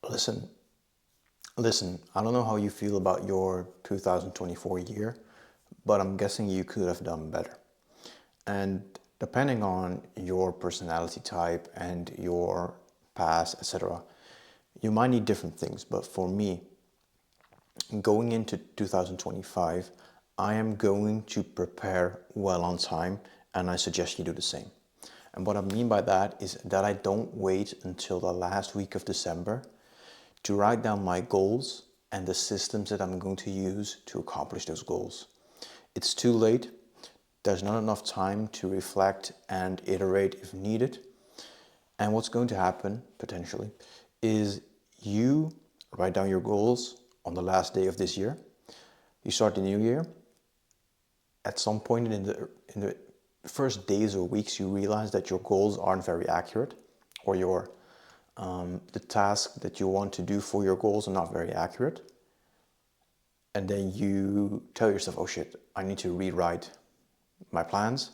Listen, listen, I don't know how you feel about your 2024 year, but I'm guessing you could have done better. And depending on your personality type and your past, etc., you might need different things. But for me, going into 2025, I am going to prepare well on time, and I suggest you do the same. And what I mean by that is that I don't wait until the last week of December to write down my goals and the systems that I'm going to use to accomplish those goals. It's too late. There's not enough time to reflect and iterate if needed. And what's going to happen, potentially, is you write down your goals on the last day of this year. You start the new year. At some point in the first days or weeks, you realize that your goals aren't very accurate, or the task that you want to do for your goals are not very accurate. And then you tell yourself, oh shit, I need to rewrite my plans.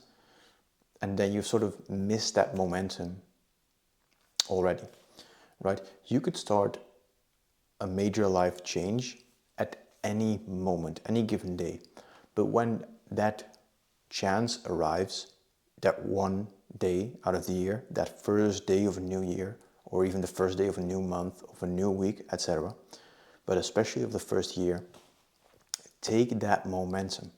And then you sort of miss that momentum already, right? You could start a major life change at any moment, any given day. But when that chance arrives, that one day out of the year, that first day of a new year, or even the first day of a new month, of a new week, etc., but especially of the first year, take that momentum.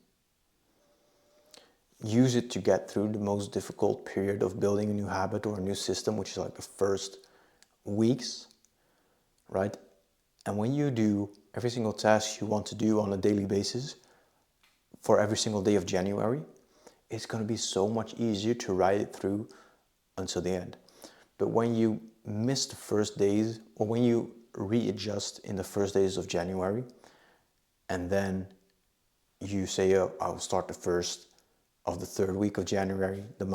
Use it to get through the most difficult period of building a new habit or a new system, which is like the first weeks, right? And when you do every single task you want to do on a daily basis for every single day of January, it's going to be so much easier to ride it through until the end. But when you miss the first days, or when you readjust in the first days of January, and then you say, oh, I'll start the first of the third week of January, the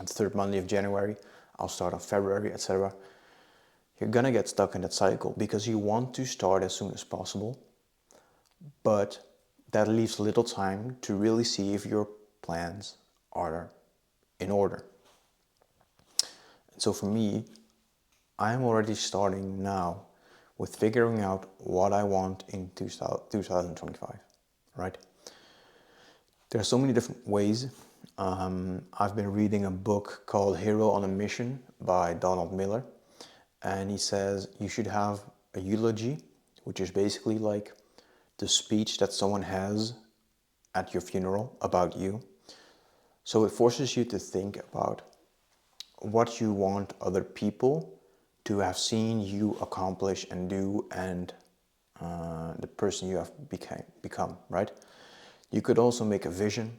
third Monday of January, I'll start on February, etc. You're gonna get stuck in that cycle because you want to start as soon as possible, but that leaves little time to really see if your plans are in order. So for me, I'm already starting now with figuring out what I want in 2025, right? There are so many different ways. I've been reading a book called Hero on a Mission by Donald Miller, and he says you should have a eulogy, which is basically like the speech that someone has at your funeral about you. So it forces you to think about what you want other people to have seen you accomplish and do, and the person you have become, right? You could also make a vision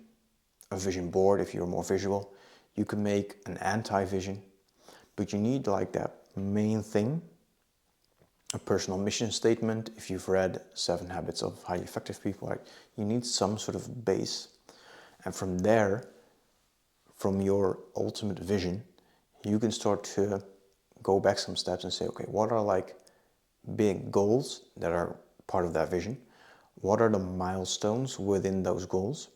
board if you're more visual. You could make an anti-vision, but you need like that main thing, a personal mission statement. If you've read 7 Habits of Highly Effective People, right, you need some sort of base. And from there, from your ultimate vision, you can start to go back some steps and say, okay, what are like big goals that are part of that vision? What are the milestones within those goals?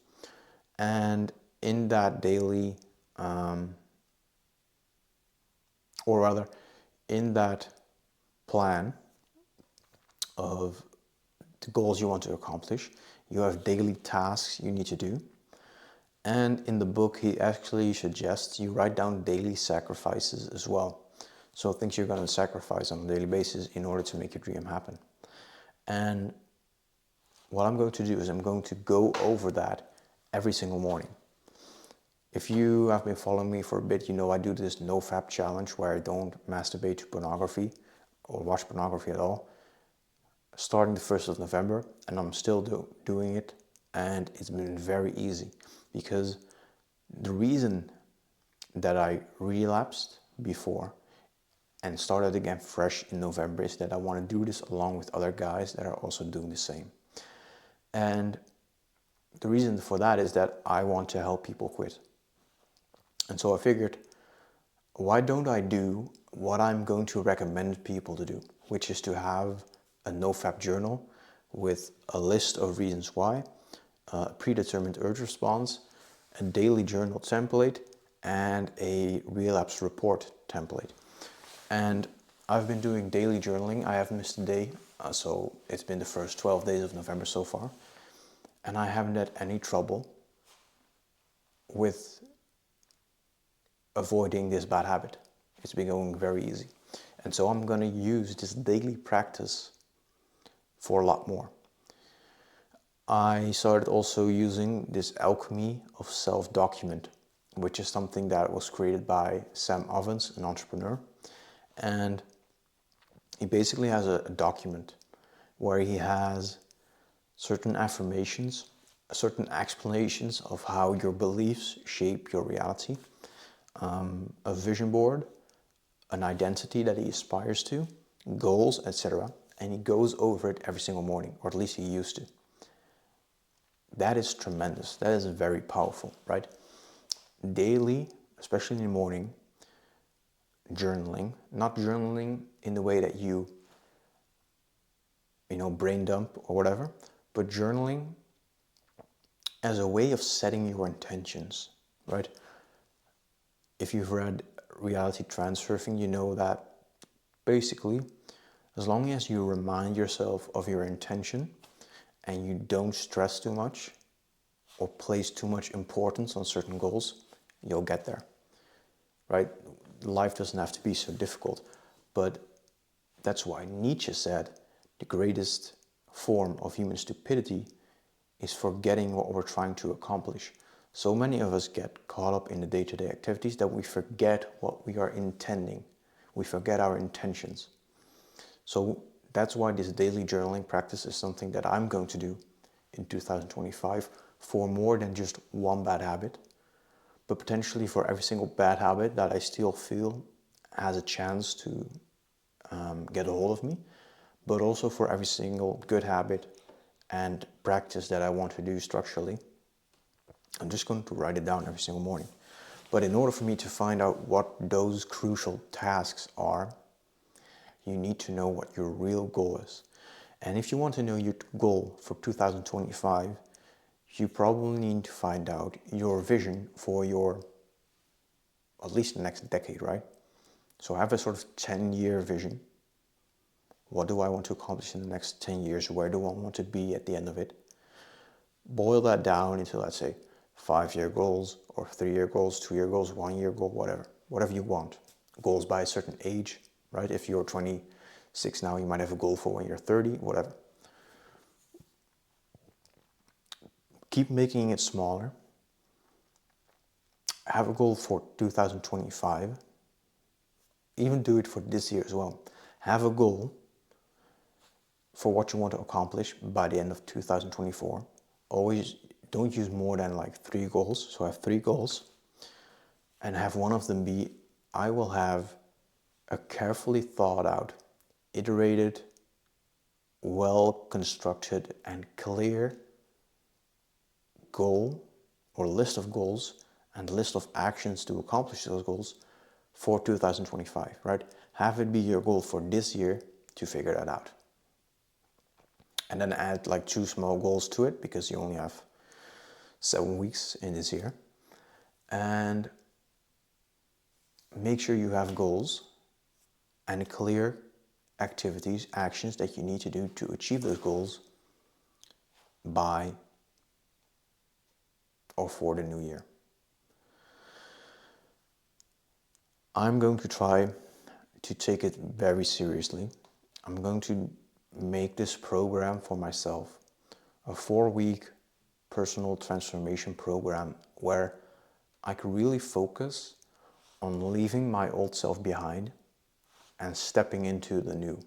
And in that daily, or rather, in that plan of the goals you want to accomplish, you have daily tasks you need to do. And in the book, he actually suggests you write down daily sacrifices as well. So things you're going to sacrifice on a daily basis in order to make your dream happen. And what I'm going to do is I'm going to go over that every single morning. If you have been following me for a bit, you know I do this NoFap challenge where I don't masturbate to pornography or watch pornography at all, starting the 1st of November, and I'm still doing it, and it's been very easy because the reason that I relapsed before and started again fresh in November is that I want to do this along with other guys that are also doing the same. And the reason for that is that I want to help people quit. And so I figured, why don't I do what I'm going to recommend people to do, which is to have a NoFap journal with a list of reasons why, a predetermined urge response, a daily journal template, and a relapse report template. And I've been doing daily journaling. I haven't missed a day, so it's been the first 12 days of November so far. And I haven't had any trouble with avoiding this bad habit. It's been going very easy. And so I'm going to use this daily practice for a lot more. I started also using this alchemy of self-document, which is something that was created by Sam Ovens, an entrepreneur. And he basically has a document where he has certain affirmations, certain explanations of how your beliefs shape your reality, a vision board, an identity that he aspires to, goals, etc. And he goes over it every single morning, or at least he used to. That is tremendous. That is very powerful, right? Daily, especially in the morning, journaling, not journaling in the way that you brain dump or whatever, but journaling as a way of setting your intentions, right? If you've read Reality Transurfing, you know that basically, as long as you remind yourself of your intention and you don't stress too much or place too much importance on certain goals, you'll get there, right? Life doesn't have to be so difficult, but that's why Nietzsche said the greatest form of human stupidity is forgetting what we're trying to accomplish. So many of us get caught up in the day-to-day activities that we forget what we are intending. We forget our intentions. So that's why this daily journaling practice is something that I'm going to do in 2025 for more than just one bad habit, but potentially for every single bad habit that I still feel has a chance to get a hold of me, but also for every single good habit and practice that I want to do structurally. I'm just going to write it down every single morning. But in order for me to find out what those crucial tasks are, you need to know what your real goal is. And if you want to know your goal for 2025, you probably need to find out your vision for your, at least the next decade, right? So I have a sort of 10-year vision. What do I want to accomplish in the next 10 years? Where do I want to be at the end of it? Boil that down into, let's say, 5-year goals or 3-year goals, 2-year goals, 1-year goal, whatever you want. Goals by a certain age, right? If you're 26 now, you might have a goal for when you're 30, whatever. Keep making it smaller. Have a goal for 2025. Even do it for this year as well. Have a goal for what you want to accomplish by the end of 2024. Always don't use more than like 3 goals. So I have 3 goals and have one of them be, I will have a carefully thought out, iterated, well constructed and clear goal or list of goals and list of actions to accomplish those goals for 2025, right? Have it be your goal for this year to figure that out. And then add like 2 small goals to it because you only have 7 weeks in this year. And make sure you have goals and clear activities, actions that you need to do to achieve those goals by or for the new year. I'm going to try to take it very seriously. I'm going to make this program for myself a 4-week personal transformation program where I can really focus on leaving my old self behind and stepping into the new,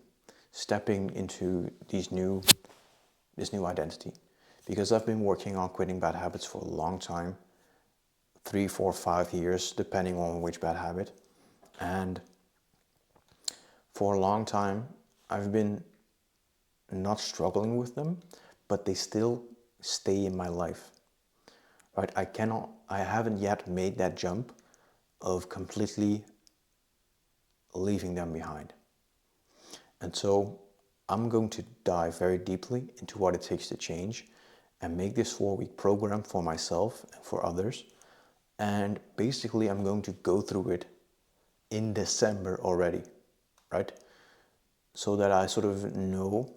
stepping into this new identity. Because I've been working on quitting bad habits for a long time, 3, 4, 5 years, depending on which bad habit. And for a long time, I've been not struggling with them, but they still stay in my life, right? I haven't yet made that jump of completely leaving them behind. And so I'm going to dive very deeply into what it takes to change and make this 4-week program for myself and for others. And basically I'm going to go through it in December already, right? so that I sort of know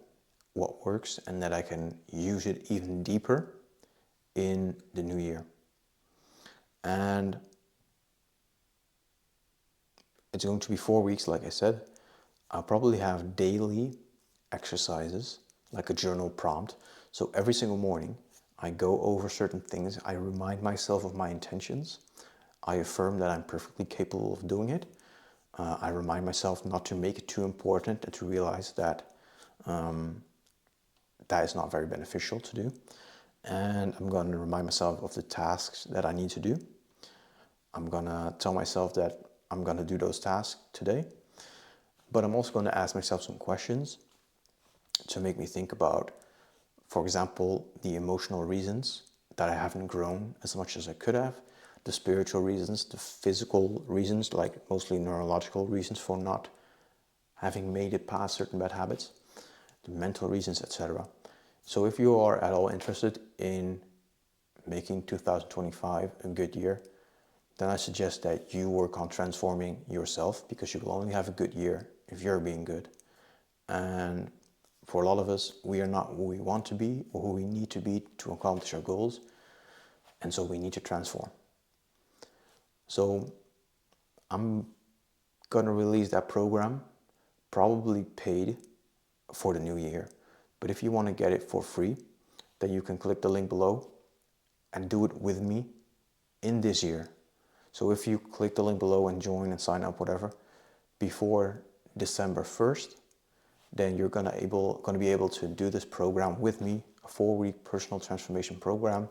what works and that I can use it even deeper in the new year. And it's going to be 4 weeks, like I said. I'll probably have daily exercises, like a journal prompt. So every single morning, I go over certain things. I remind myself of my intentions. I affirm that I'm perfectly capable of doing it. I remind myself not to make it too important and to realize that that is not very beneficial to do. And I'm going to remind myself of the tasks that I need to do. I'm going to tell myself that I'm going to do those tasks today. But I'm also going to ask myself some questions to make me think about, for example, the emotional reasons that I haven't grown as much as I could have, the spiritual reasons, the physical reasons, like mostly neurological reasons for not having made it past certain bad habits, the mental reasons, etc. So if you are at all interested in making 2025 a good year, then I suggest that you work on transforming yourself, because you will only have a good year if you're being good. And for a lot of us, we are not who we want to be or who we need to be to accomplish our goals. And so we need to transform. So I'm going to release that program, probably paid, for the new year. But if you want to get it for free, then you can click the link below and do it with me in this year. So if you click the link below and join and sign up, whatever, before December 1st, then you're going to be able to do this program with me, a 4-week personal transformation program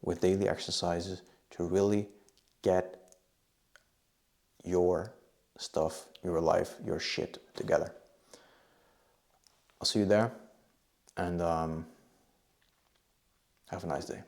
with daily exercises to really get your stuff, your life, your shit together. I'll see you there, and have a nice day.